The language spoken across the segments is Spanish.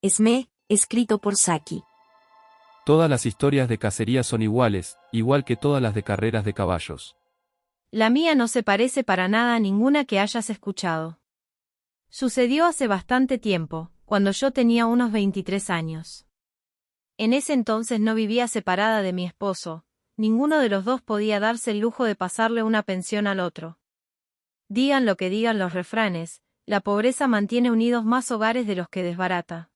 Esme, escrito por Saki. Todas las historias de cacería son iguales, igual que todas las de carreras de caballos. La mía no se parece para nada a ninguna que hayas escuchado. Sucedió hace bastante tiempo, cuando yo tenía unos 23 años. En ese entonces no vivía separada de mi esposo, ninguno de los dos podía darse el lujo de pasarle una pensión al otro. Digan lo que digan los refranes, la pobreza mantiene unidos más hogares de los que desbarata.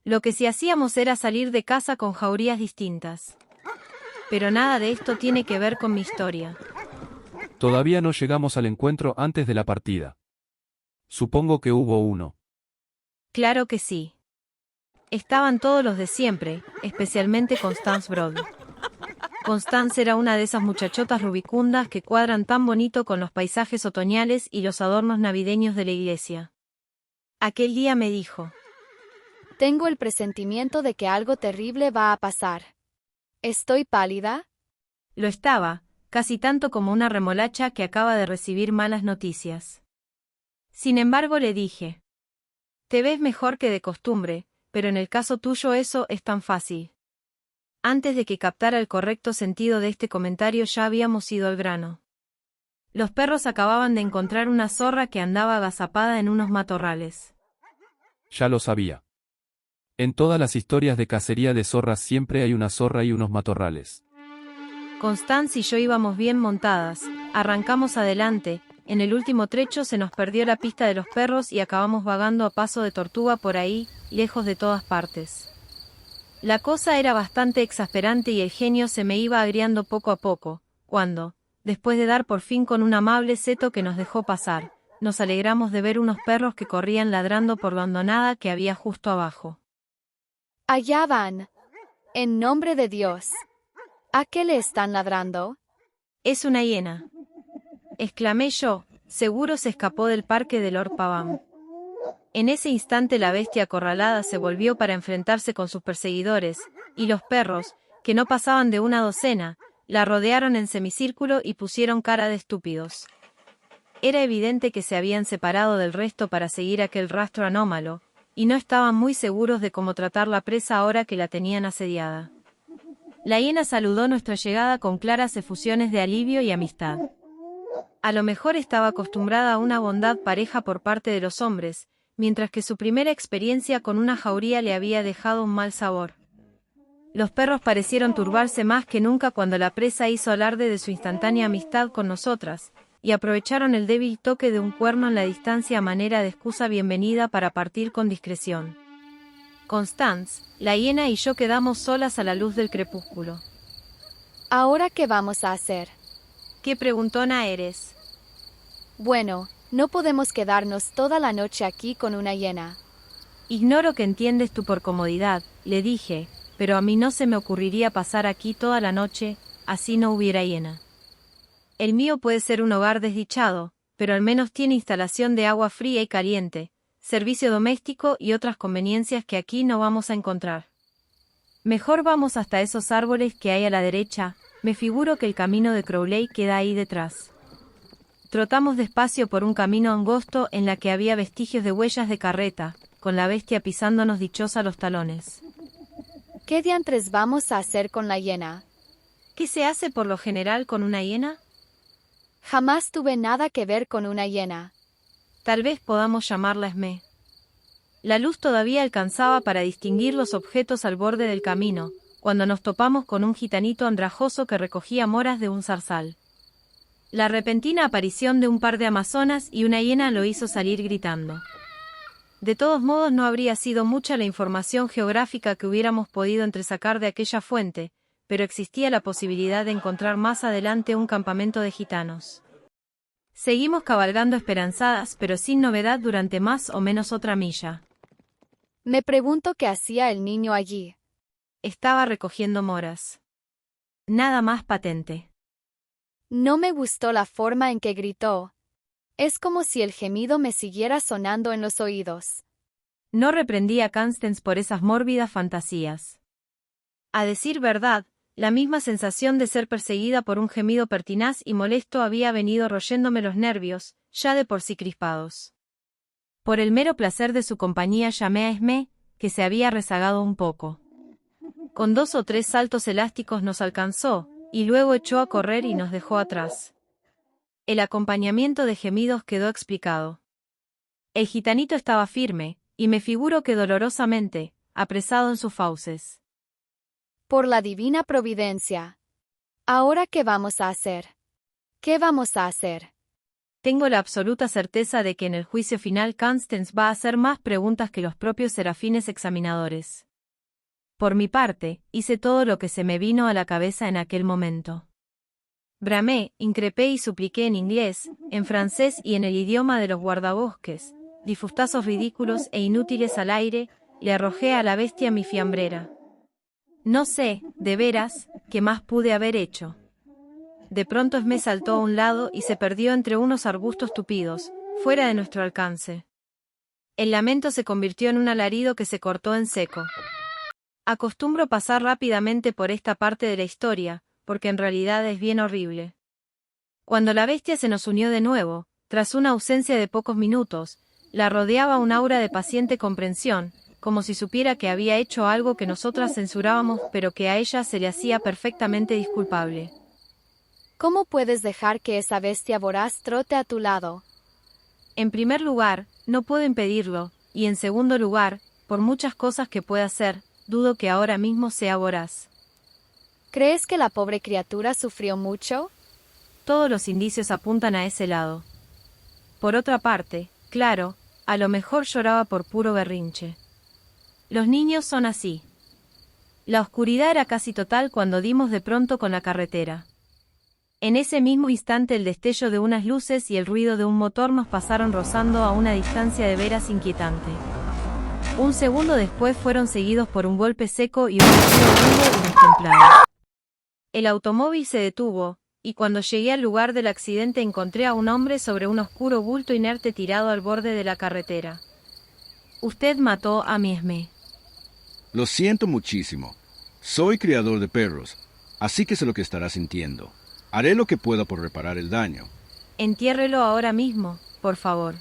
Lo que sí hacíamos era salir de casa con jaurías distintas. Pero nada de esto tiene que ver con mi historia. Todavía no llegamos al encuentro antes de la partida. Supongo que hubo uno. Claro que sí. Estaban todos los de siempre, especialmente Constance Brody. Constance era una de esas muchachotas rubicundas que cuadran tan bonito con los paisajes otoñales y los adornos navideños de la iglesia. Aquel día me dijo: Tengo el presentimiento de que algo terrible va a pasar. ¿Estoy pálida? Lo estaba, casi tanto como una remolacha que acaba de recibir malas noticias. Sin embargo le dije: te ves mejor que de costumbre, pero en el caso tuyo eso es tan fácil. Antes de que captara el correcto sentido de este comentario ya habíamos ido al grano. Los perros acababan de encontrar una zorra que andaba agazapada en unos matorrales. Ya lo sabía. En todas las historias de cacería de zorras siempre hay una zorra y unos matorrales. Constance y yo íbamos bien montadas, arrancamos adelante, en el último trecho se nos perdió la pista de los perros y acabamos vagando a paso de tortuga por ahí, lejos de todas partes. La cosa era bastante exasperante y el genio se me iba agriando poco a poco, cuando, después de dar por fin con un amable seto que nos dejó pasar, nos alegramos de ver unos perros que corrían ladrando por la hondonada que había justo abajo. Allá van. En nombre de Dios. ¿A qué le están ladrando? Es una hiena, exclamé yo. Seguro se escapó del parque de Lord Pabham. En ese instante la bestia acorralada se volvió para enfrentarse con sus perseguidores, y los perros, que no pasaban de una docena, la rodearon en semicírculo y pusieron cara de estúpidos. Era evidente que se habían separado del resto para seguir aquel rastro anómalo, y no estaban muy seguros de cómo tratar la presa ahora que la tenían asediada. La hiena saludó nuestra llegada con claras efusiones de alivio y amistad. A lo mejor estaba acostumbrada a una bondad pareja por parte de los hombres, mientras que su primera experiencia con una jauría le había dejado un mal sabor. Los perros parecieron turbarse más que nunca cuando la presa hizo alarde de su instantánea amistad con nosotras, y aprovecharon el débil toque de un cuerno en la distancia a manera de excusa bienvenida para partir con discreción. Constance, la hiena y yo quedamos solas a la luz del crepúsculo. ¿Ahora qué vamos a hacer? ¿Qué preguntona eres? Bueno, no podemos quedarnos toda la noche aquí con una hiena. Ignoro que entiendes tú por comodidad, le dije, pero a mí no se me ocurriría pasar aquí toda la noche, así no hubiera hiena. El mío puede ser un hogar desdichado, pero al menos tiene instalación de agua fría y caliente, servicio doméstico y otras conveniencias que aquí no vamos a encontrar. Mejor vamos hasta esos árboles que hay a la derecha, me figuro que el camino de Crowley queda ahí detrás. Trotamos despacio por un camino angosto en la que había vestigios de huellas de carreta, con la bestia pisándonos dichosa los talones. ¿Qué diantres vamos a hacer con la hiena? ¿Qué se hace por lo general con una hiena? Jamás tuve nada que ver con una hiena. Tal vez podamos llamarla Esme. La luz todavía alcanzaba para distinguir los objetos al borde del camino, cuando nos topamos con un gitanito andrajoso que recogía moras de un zarzal. La repentina aparición de un par de amazonas y una hiena lo hizo salir gritando. De todos modos no habría sido mucha la información geográfica que hubiéramos podido entresacar de aquella fuente, pero existía la posibilidad de encontrar más adelante un campamento de gitanos. Seguimos cabalgando esperanzadas, pero sin novedad durante más o menos otra milla. Me pregunto qué hacía el niño allí. Estaba recogiendo moras. Nada más patente. No me gustó la forma en que gritó. Es como si el gemido me siguiera sonando en los oídos. No reprendí a Constance por esas mórbidas fantasías. A decir verdad, la misma sensación de ser perseguida por un gemido pertinaz y molesto había venido royéndome los nervios, ya de por sí crispados. Por el mero placer de su compañía llamé a Esme, que se había rezagado un poco. Con 2 o 3 saltos elásticos nos alcanzó, y luego echó a correr y nos dejó atrás. El acompañamiento de gemidos quedó explicado. El gitanito estaba firme, y me figuro que dolorosamente, apresado en sus fauces. Por la divina providencia. ¿Ahora qué vamos a hacer? ¿Qué vamos a hacer? Tengo la absoluta certeza de que en el juicio final Constance va a hacer más preguntas que los propios serafines examinadores. Por mi parte, hice todo lo que se me vino a la cabeza en aquel momento. Bramé, increpé y supliqué en inglés, en francés y en el idioma de los guardabosques, di fustazos ridículos e inútiles al aire, le arrojé a la bestia mi fiambrera. No sé, de veras, qué más pude haber hecho. De pronto Esmé saltó a un lado y se perdió entre unos arbustos tupidos, fuera de nuestro alcance. El lamento se convirtió en un alarido que se cortó en seco. Acostumbro pasar rápidamente por esta parte de la historia, porque en realidad es bien horrible. Cuando la bestia se nos unió de nuevo, tras una ausencia de pocos minutos, la rodeaba un aura de paciente comprensión, como si supiera que había hecho algo que nosotras censurábamos pero que a ella se le hacía perfectamente disculpable. ¿Cómo puedes dejar que esa bestia voraz trote a tu lado? En primer lugar, no puedo impedirlo, y en segundo lugar, por muchas cosas que pueda hacer, dudo que ahora mismo sea voraz. ¿Crees que la pobre criatura sufrió mucho? Todos los indicios apuntan a ese lado. Por otra parte, claro, a lo mejor lloraba por puro berrinche. Los niños son así. La oscuridad era casi total cuando dimos de pronto con la carretera. En ese mismo instante el destello de unas luces y el ruido de un motor nos pasaron rozando a una distancia de veras inquietante. Un segundo después fueron seguidos por un golpe seco y un ruido vivo y destemplado. El automóvil se detuvo, y cuando llegué al lugar del accidente encontré a un hombre sobre un oscuro bulto inerte tirado al borde de la carretera. Usted mató a mi Esmé. Lo siento muchísimo. Soy criador de perros, así que sé lo que estará sintiendo. Haré lo que pueda por reparar el daño. Entiérrelo ahora mismo, por favor.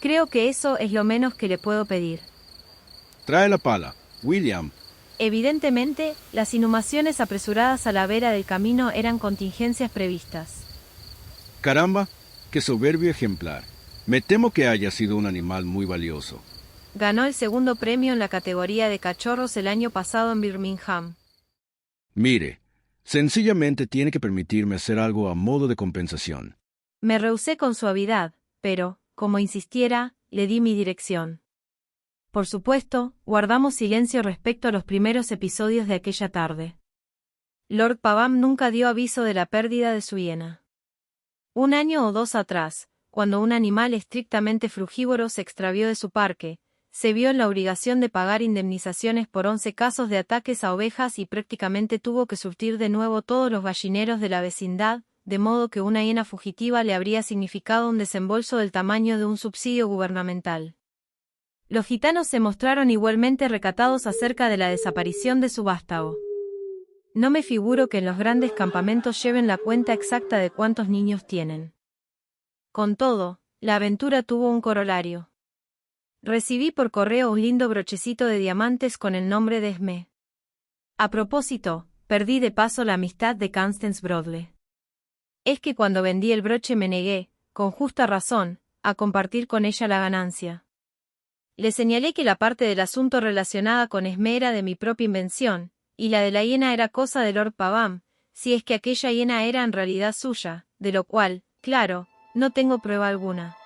Creo que eso es lo menos que le puedo pedir. Trae la pala, William. Evidentemente, las inhumaciones apresuradas a la vera del camino eran contingencias previstas. Caramba, qué soberbio ejemplar. Me temo que haya sido un animal muy valioso. Ganó el segundo premio en la categoría de cachorros el año pasado en Birmingham. Mire, sencillamente tiene que permitirme hacer algo a modo de compensación. Me rehusé con suavidad, pero, como insistiera, le di mi dirección. Por supuesto, guardamos silencio respecto a los primeros episodios de aquella tarde. Lord Pabham nunca dio aviso de la pérdida de su hiena. 1 año o 2 atrás, cuando un animal estrictamente frugívoro se extravió de su parque, se vio en la obligación de pagar indemnizaciones por 11 casos de ataques a ovejas y prácticamente tuvo que surtir de nuevo todos los gallineros de la vecindad, de modo que una hiena fugitiva le habría significado un desembolso del tamaño de un subsidio gubernamental. Los gitanos se mostraron igualmente recatados acerca de la desaparición de su vástago. No me figuro que en los grandes campamentos lleven la cuenta exacta de cuántos niños tienen. Con todo, la aventura tuvo un corolario. Recibí por correo un lindo brochecito de diamantes con el nombre de Esmé. A propósito, perdí de paso la amistad de Constance Broadley. Es que cuando vendí el broche me negué, con justa razón, a compartir con ella la ganancia. Le señalé que la parte del asunto relacionada con Esmé era de mi propia invención, y la de la hiena era cosa de Lord Pabham, si es que aquella hiena era en realidad suya, de lo cual, claro, no tengo prueba alguna.